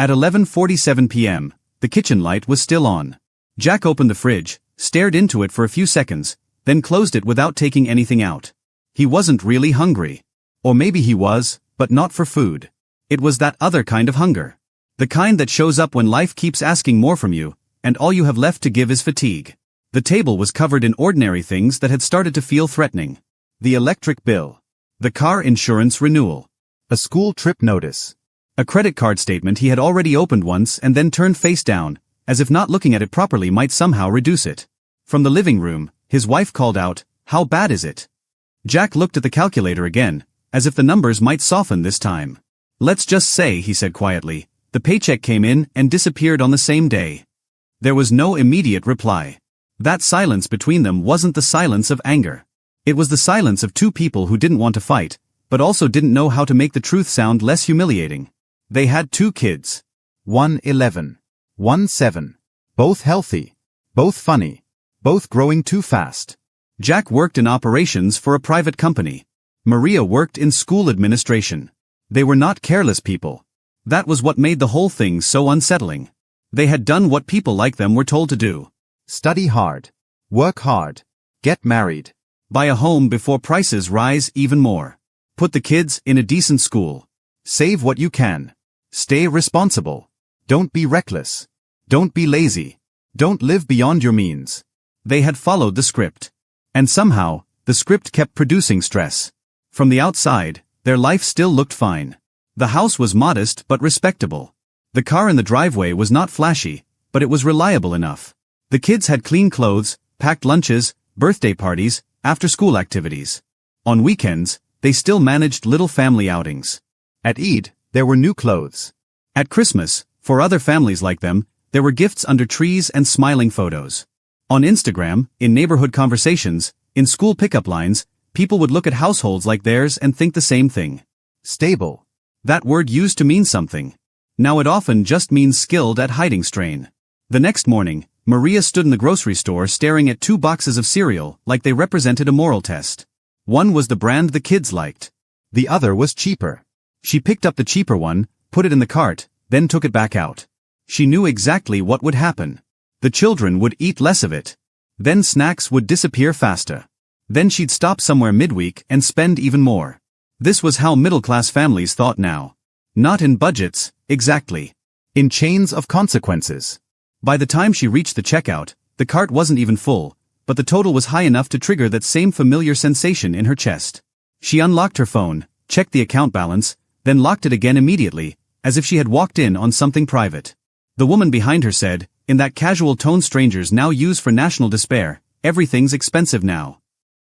At 11:47 p.m., the kitchen light was still on. Jack opened the fridge, stared into it for a few seconds, then closed it without taking anything out. He wasn't really hungry. Or maybe he was, but not for food. It was that other kind of hunger. The kind that shows up when life keeps asking more from you, and all you have left to give is fatigue. The table was covered in ordinary things that had started to feel threatening. The electric bill. The car insurance renewal. A school trip notice. A credit card statement he had already opened once and then turned face down, as if not looking at it properly might somehow reduce it. From the living room, his wife called out, "How bad is it?" Jack looked at the calculator again, as if the numbers might soften this time. "Let's just say," he said quietly, "the paycheck came in and disappeared on the same day." There was no immediate reply. That silence between them wasn't the silence of anger. It was the silence of two people who didn't want to fight, but also didn't know how to make the truth sound less humiliating. They had two kids. One 11. One 7. Both healthy. Both funny. Both growing too fast. Jack worked in operations for a private company. Maria worked in school administration. They were not careless people. That was what made the whole thing so unsettling. They had done what people like them were told to do. Study hard. Work hard. Get married. Buy a home before prices rise even more. Put the kids in a decent school. Save what you can. Stay responsible. Don't be reckless. Don't be lazy. Don't live beyond your means. They had followed the script. And somehow, the script kept producing stress. From the outside, their life still looked fine. The house was modest but respectable. The car in the driveway was not flashy, but it was reliable enough. The kids had clean clothes, packed lunches, birthday parties, after-school activities. On weekends, they still managed little family outings. At Eid, there were new clothes. At Christmas, for other families like them, there were gifts under trees and smiling photos. On Instagram, in neighborhood conversations, in school pickup lines, people would look at households like theirs and think the same thing. Stable. That word used to mean something. Now it often just means skilled at hiding strain. The next morning, Maria stood in the grocery store staring at 2 boxes of cereal like they represented a moral test. One was the brand the kids liked. The other was cheaper. She picked up the cheaper one, put it in the cart, then took it back out. She knew exactly what would happen. The children would eat less of it. Then snacks would disappear faster. Then she'd stop somewhere midweek and spend even more. This was how middle-class families thought now. Not in budgets, exactly. In chains of consequences. By the time she reached the checkout, the cart wasn't even full, but the total was high enough to trigger that same familiar sensation in her chest. She unlocked her phone, checked the account balance, then locked it again immediately, as if she had walked in on something private. The woman behind her said, in that casual tone strangers now use for national despair, "Everything's expensive now."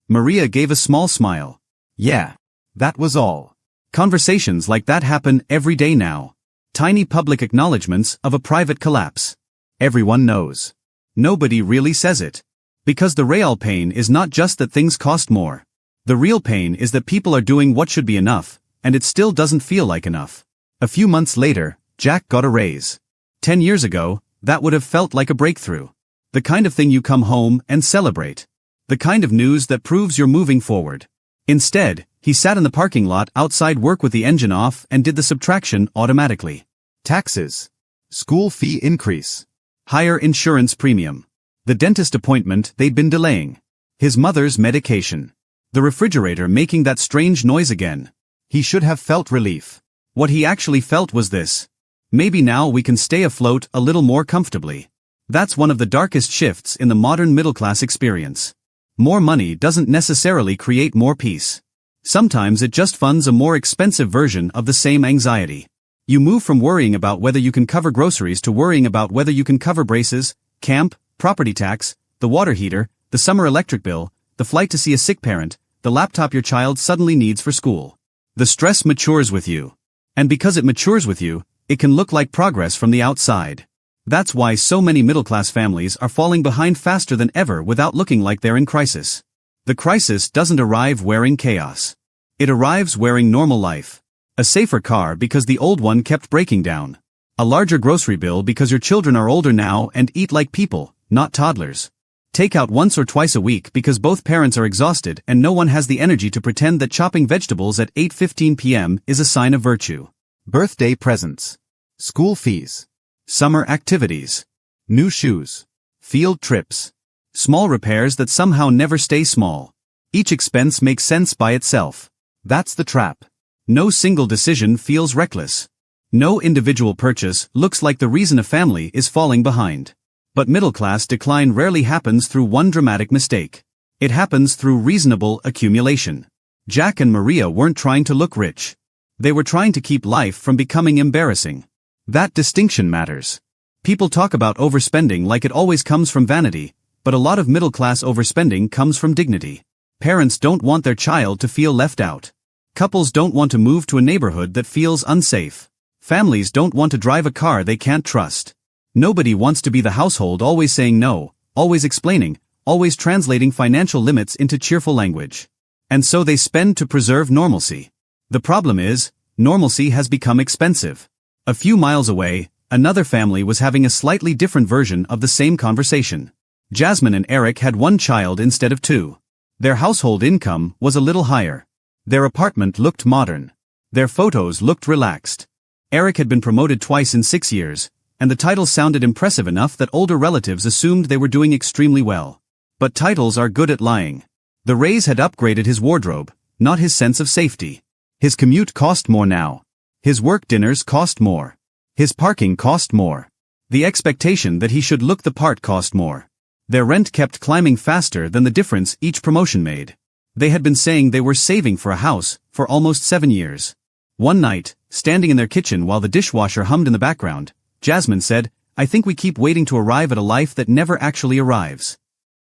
Maria gave a small smile. Yeah. That was all. Conversations like that happen every day now. Tiny public acknowledgements of a private collapse. Everyone knows. Nobody really says it. Because the real pain is not just that things cost more. The real pain is that people are doing what should be enough, and it still doesn't feel like enough. A few months later, Jack got a raise. 10 years ago, that would have felt like a breakthrough. The kind of thing you come home and celebrate. The kind of news that proves you're moving forward. Instead, he sat in the parking lot outside work with the engine off and did the subtraction automatically. Taxes. School fee increase. Higher insurance premium. The dentist appointment they'd been delaying. His mother's medication. The refrigerator making that strange noise again. He should have felt relief. What he actually felt was this. Maybe now we can stay afloat a little more comfortably. That's one of the darkest shifts in the modern middle-class experience. More money doesn't necessarily create more peace. Sometimes it just funds a more expensive version of the same anxiety. You move from worrying about whether you can cover groceries to worrying about whether you can cover braces, camp, property tax, the water heater, the summer electric bill, the flight to see a sick parent, the laptop your child suddenly needs for school. The stress matures with you. And because it matures with you, it can look like progress from the outside. That's why so many middle-class families are falling behind faster than ever without looking like they're in crisis. The crisis doesn't arrive wearing chaos. It arrives wearing normal life. A safer car because the old one kept breaking down. A larger grocery bill because your children are older now and eat like people, not toddlers. Takeout once or twice a week because both parents are exhausted and no one has the energy to pretend that chopping vegetables at 8:15 p.m. is a sign of virtue. Birthday presents. School fees. Summer activities. New shoes. Field trips. Small repairs that somehow never stay small. Each expense makes sense by itself. That's the trap. No single decision feels reckless. No individual purchase looks like the reason a family is falling behind. But middle-class decline rarely happens through one dramatic mistake. It happens through reasonable accumulation. Jack and Maria weren't trying to look rich. They were trying to keep life from becoming embarrassing. That distinction matters. People talk about overspending like it always comes from vanity, but a lot of middle-class overspending comes from dignity. Parents don't want their child to feel left out. Couples don't want to move to a neighborhood that feels unsafe. Families don't want to drive a car they can't trust. Nobody wants to be the household always saying no, always explaining, always translating financial limits into cheerful language. And so they spend to preserve normalcy. The problem is, normalcy has become expensive. A few miles away, another family was having a slightly different version of the same conversation. Jasmine and Eric had one child instead of two. Their household income was a little higher. Their apartment looked modern. Their photos looked relaxed. Eric had been promoted twice in 6 years, and the title sounded impressive enough that older relatives assumed they were doing extremely well. But titles are good at lying. The raise had upgraded his wardrobe, not his sense of safety. His commute cost more now. His work dinners cost more. His parking cost more. The expectation that he should look the part cost more. Their rent kept climbing faster than the difference each promotion made. They had been saying they were saving for a house for almost 7 years. One night, standing in their kitchen while the dishwasher hummed in the background, Jasmine said, "I think we keep waiting to arrive at a life that never actually arrives."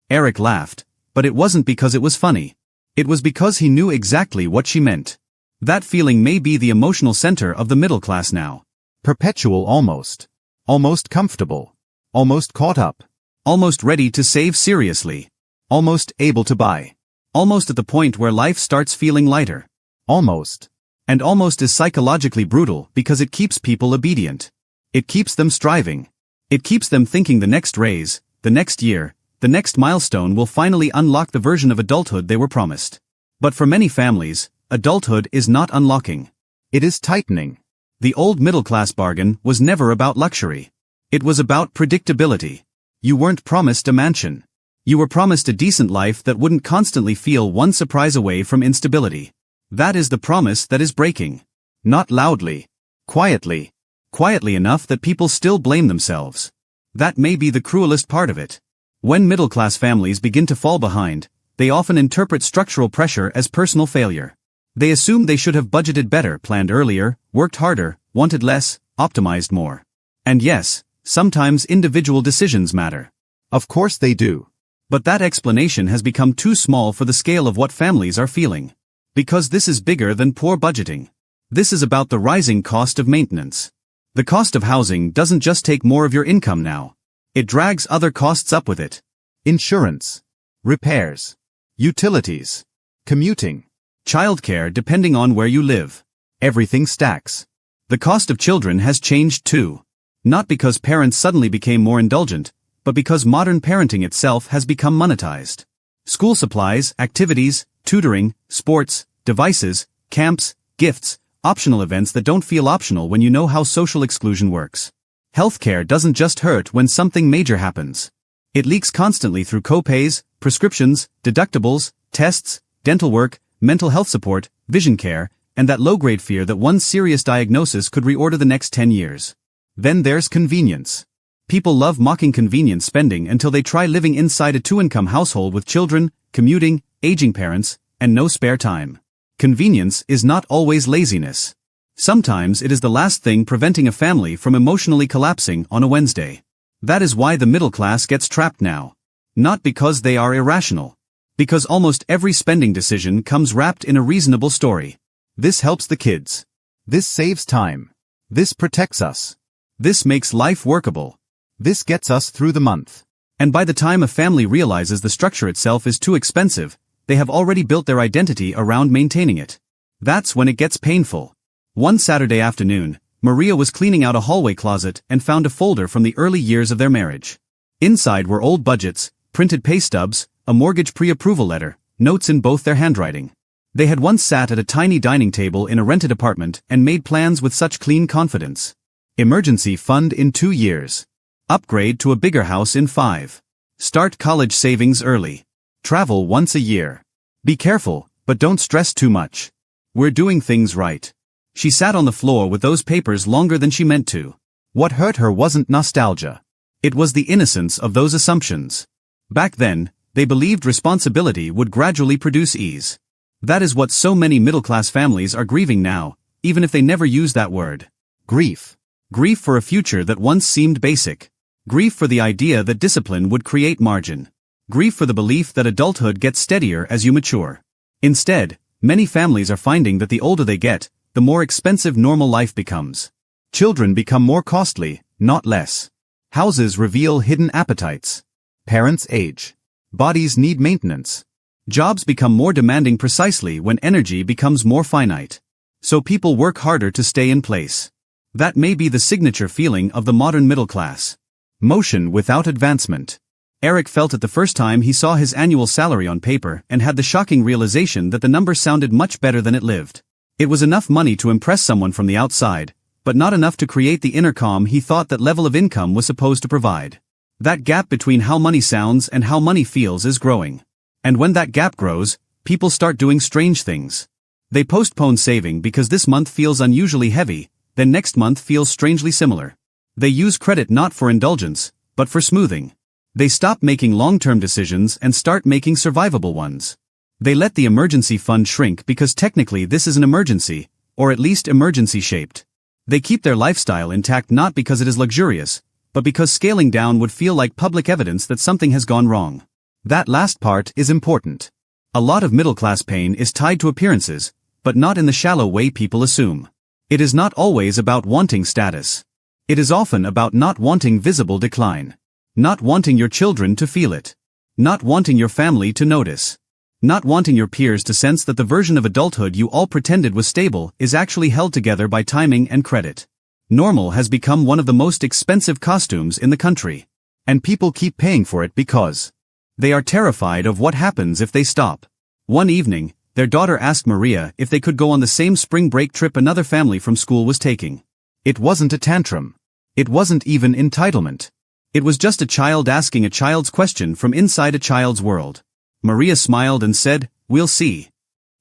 Eric laughed, but it wasn't because it was funny. It was because he knew exactly what she meant. That feeling may be the emotional center of the middle class now. Perpetual almost. Almost comfortable. Almost caught up. Almost ready to save seriously. Almost able to buy. Almost at the point where life starts feeling lighter. Almost. And almost is psychologically brutal because it keeps people obedient. It keeps them striving. It keeps them thinking the next raise, the next year, the next milestone will finally unlock the version of adulthood they were promised. But for many families, adulthood is not unlocking. It is tightening. The old middle-class bargain was never about luxury. It was about predictability. You weren't promised a mansion. You were promised a decent life that wouldn't constantly feel one surprise away from instability. That is the promise that is breaking. Not loudly. Quietly. Quietly enough that people still blame themselves. That may be the cruelest part of it. When middle-class families begin to fall behind, they often interpret structural pressure as personal failure. They assume they should have budgeted better, planned earlier, worked harder, wanted less, optimized more. And yes, sometimes individual decisions matter. Of course they do. But that explanation has become too small for the scale of what families are feeling. Because this is bigger than poor budgeting. This is about the rising cost of maintenance. The cost of housing doesn't just take more of your income now. It drags other costs up with it. Insurance. Repairs. Utilities. Commuting. Childcare depending on where you live. Everything stacks. The cost of children has changed too. Not because parents suddenly became more indulgent, but because modern parenting itself has become monetized. School supplies, activities, tutoring, sports, devices, camps, gifts, optional events that don't feel optional when you know how social exclusion works. Healthcare doesn't just hurt when something major happens. It leaks constantly through co-pays, prescriptions, deductibles, tests, dental work, mental health support, vision care, and that low-grade fear that one serious diagnosis could reorder the next 10 years. Then there's convenience. People love mocking convenience spending until they try living inside a two-income household with children, commuting, aging parents, and no spare time. Convenience is not always laziness. Sometimes it is the last thing preventing a family from emotionally collapsing on a Wednesday. That is why the middle class gets trapped now. Not because they are irrational. Because almost every spending decision comes wrapped in a reasonable story. This helps the kids. This saves time. This protects us. This makes life workable. This gets us through the month. And by the time a family realizes the structure itself is too expensive, they have already built their identity around maintaining it. That's when it gets painful. One Saturday afternoon, Maria was cleaning out a hallway closet and found a folder from the early years of their marriage. Inside were old budgets, printed pay stubs, a mortgage pre-approval letter, notes in both their handwriting. They had once sat at a tiny dining table in a rented apartment and made plans with such clean confidence. Emergency fund in 2 years. Upgrade to a bigger house in 5. Start college savings early. Travel once a year. Be careful, but don't stress too much. We're doing things right. She sat on the floor with those papers longer than she meant to. What hurt her wasn't nostalgia. It was the innocence of those assumptions. Back then, they believed responsibility would gradually produce ease. That is what so many middle-class families are grieving now, even if they never use that word. Grief. Grief for a future that once seemed basic. Grief for the idea that discipline would create margin. Grief for the belief that adulthood gets steadier as you mature. Instead, many families are finding that the older they get, the more expensive normal life becomes. Children become more costly, not less. Houses reveal hidden appetites. Parents age. Bodies need maintenance. Jobs become more demanding precisely when energy becomes more finite. So people work harder to stay in place. That may be the signature feeling of the modern middle class. Motion without advancement. Eric felt it the first time he saw his annual salary on paper and had the shocking realization that the number sounded much better than it lived. It was enough money to impress someone from the outside, but not enough to create the inner calm he thought that level of income was supposed to provide. That gap between how money sounds and how money feels is growing. And when that gap grows, people start doing strange things. They postpone saving because this month feels unusually heavy, then next month feels strangely similar. They use credit not for indulgence, but for smoothing. They stop making long-term decisions and start making survivable ones. They let the emergency fund shrink because technically this is an emergency, or at least emergency-shaped. They keep their lifestyle intact not because it is luxurious, but because scaling down would feel like public evidence that something has gone wrong. That last part is important. A lot of middle-class pain is tied to appearances, but not in the shallow way people assume. It is not always about wanting status. It is often about not wanting visible decline. Not wanting your children to feel it. Not wanting your family to notice. Not wanting your peers to sense that the version of adulthood you all pretended was stable is actually held together by timing and credit. Normal has become one of the most expensive costumes in the country. And people keep paying for it because they are terrified of what happens if they stop. One evening, their daughter asked Maria if they could go on the same spring break trip another family from school was taking. It wasn't a tantrum. It wasn't even entitlement. It was just a child asking a child's question from inside a child's world. Maria smiled and said, "We'll see."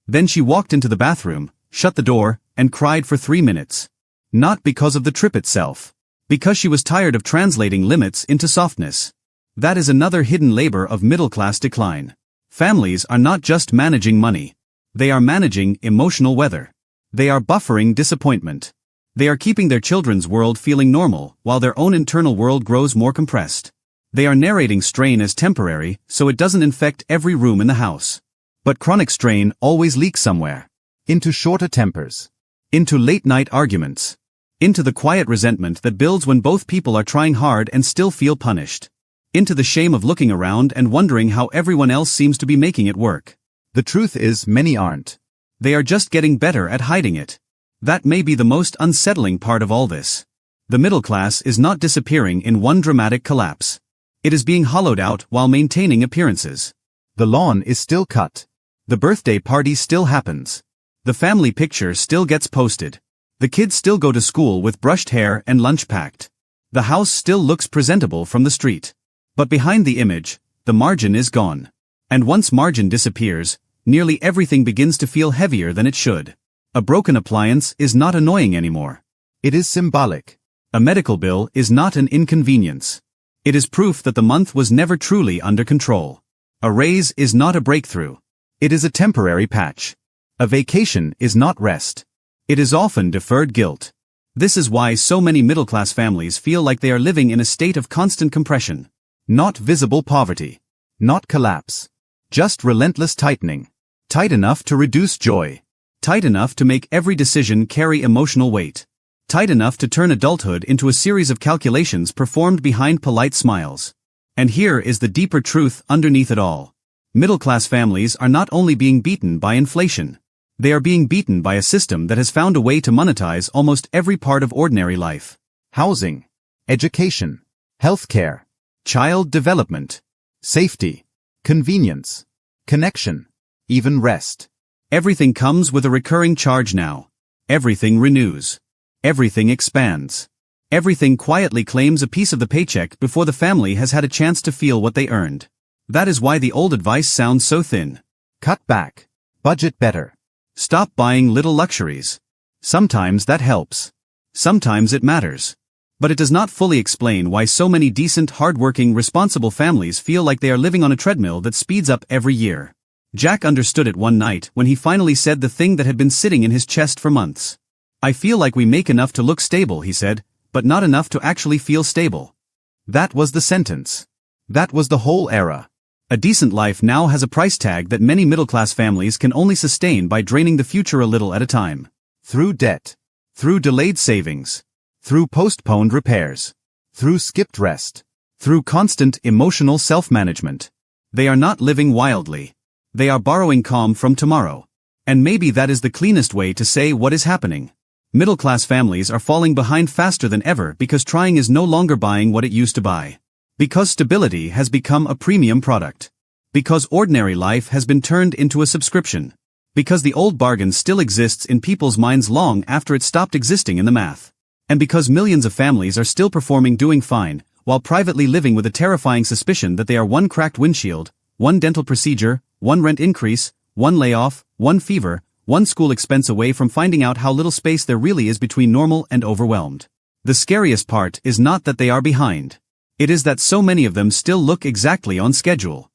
Then she walked into the bathroom, shut the door, and cried for 3 minutes. Not because of the trip itself. Because she was tired of translating limits into softness. That is another hidden labor of middle-class decline. Families are not just managing money. They are managing emotional weather. They are buffering disappointment. They are keeping their children's world feeling normal while their own internal world grows more compressed. They are narrating strain as temporary so it doesn't infect every room in the house. But chronic strain always leaks somewhere. Into shorter tempers. Into late-night arguments. Into the quiet resentment that builds when both people are trying hard and still feel punished. Into the shame of looking around and wondering how everyone else seems to be making it work. The truth is many aren't. They are just getting better at hiding it. That may be the most unsettling part of all this. The middle class is not disappearing in one dramatic collapse. It is being hollowed out while maintaining appearances. The lawn is still cut. The birthday party still happens. The family picture still gets posted. The kids still go to school with brushed hair and lunch packed. The house still looks presentable from the street. But behind the image, the margin is gone. And once margin disappears, nearly everything begins to feel heavier than it should. A broken appliance is not annoying anymore. It is symbolic. A medical bill is not an inconvenience. It is proof that the month was never truly under control. A raise is not a breakthrough. It is a temporary patch. A vacation is not rest. It is often deferred guilt. This is why so many middle-class families feel like they are living in a state of constant compression. Not visible poverty. Not collapse. Just relentless tightening. Tight enough to reduce joy. Tight enough to make every decision carry emotional weight. Tight enough to turn adulthood into a series of calculations performed behind polite smiles. And here is the deeper truth underneath it all. Middle-class families are not only being beaten by inflation. They are being beaten by a system that has found a way to monetize almost every part of ordinary life. Housing. Education. Healthcare. Child development. Safety. Convenience. Connection. Even rest. Everything comes with a recurring charge now. Everything renews. Everything expands. Everything quietly claims a piece of the paycheck before the family has had a chance to feel what they earned. That is why the old advice sounds so thin. Cut back. Budget better. Stop buying little luxuries. Sometimes that helps. Sometimes it matters. But it does not fully explain why so many decent, hard-working, responsible families feel like they are living on a treadmill that speeds up every year. Jack understood it one night when he finally said the thing that had been sitting in his chest for months. I feel like we make enough to look stable, he said, but not enough to actually feel stable. That was the sentence. That was the whole era. A decent life now has a price tag that many middle-class families can only sustain by draining the future a little at a time. Through debt. Through delayed savings. Through postponed repairs. Through skipped rest. Through constant emotional self-management. They are not living wildly. They are borrowing calm from tomorrow. And maybe that is the cleanest way to say what is happening. Middle-class families are falling behind faster than ever because trying is no longer buying what it used to buy. Because stability has become a premium product. Because ordinary life has been turned into a subscription. Because the old bargain still exists in people's minds long after it stopped existing in the math. And because millions of families are still performing doing fine, while privately living with a terrifying suspicion that they are one cracked windshield, one dental procedure, one rent increase, one layoff, one fever, one school expense away from finding out how little space there really is between normal and overwhelmed. The scariest part is not that they are behind. It is that so many of them still look exactly on schedule.